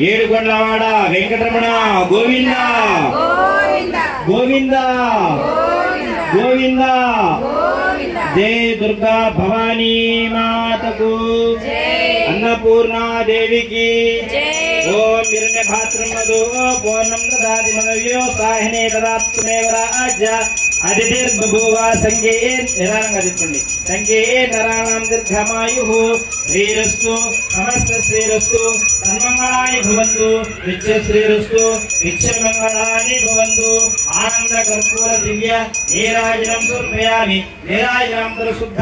ఏడుకొండలవాడ వెంకటరమణ గోవింద గోవింద గోవింద జై దుర్గా భవానీ మాతకు अन्नपूर्णा देवी की ओम हिरण्यभात्रमदो पूर्णं ददाति मनव्यो साहिने ददात्मेव राज्य अदितिर्बभूव संगे निरांगदित्तुंडि संगे नराणां दीर्घमायुः श्रीरस्तु समस्त श्रीरस्तु तन्मङ्गलानि भवन्तु नित्य श्रीरस्तु नित्यमङ्गलानि भवन्तु आनंद कर्पूर दिव्य नीराजनं समर्पयामि नीराजनं शुद्ध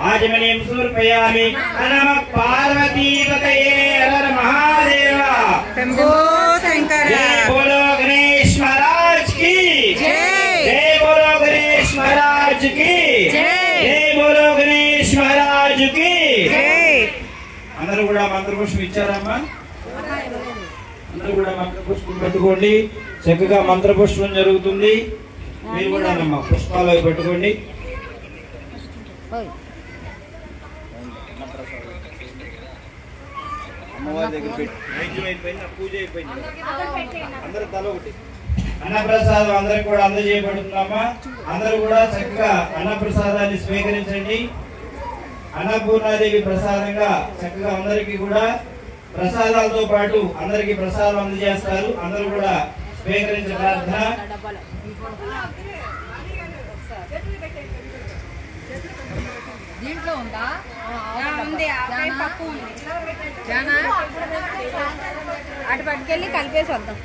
आचमनीं समर्पयामि नमः पार्वती पतये हर महादेव शंभो शंकर। जय बोलो गणेश महाराज की जय। जय बोलो गणेश महाराज की जय। जय बोलो गणेश महाराज की जय। अंदरू కూడా మంత్రపుష్పం ఇచ్చారమ్మా అందరూ కూడా మంత్రపుష్పం పెట్టుకోండి చక్కగా మంత్రపుష్పం జరుగుతుంది మీరు కూడా అమ్మా పుష్పాలు పెట్టుకోండి అమ్మవారి దగ్గర పెట్టి నైవేద్యం అయిపోయింది పూజ అయిపోయింది అందరూ తల ఒకటి అన్నప్రసాదం అందరికి కూడా అందజేయబడుతుందమ్మా అందరూ కూడా చక్కగా అన్నప్రసాదాన్ని స్వీకరించండి అన్నపూర్ణాదేవి ప్రసాదంగా చక్కగా అందరికీ కూడా ప్రసాదాలతో పాటు అందరికీ ప్రసాదం అందజేస్తారు అందరూ కూడా స్వీకరించే ప్రార్థన దీంట్లో ఉందా ఉంది పప్పు ఉంది అటు పట్టుకెళ్ళి కలిపేసి వద్దాం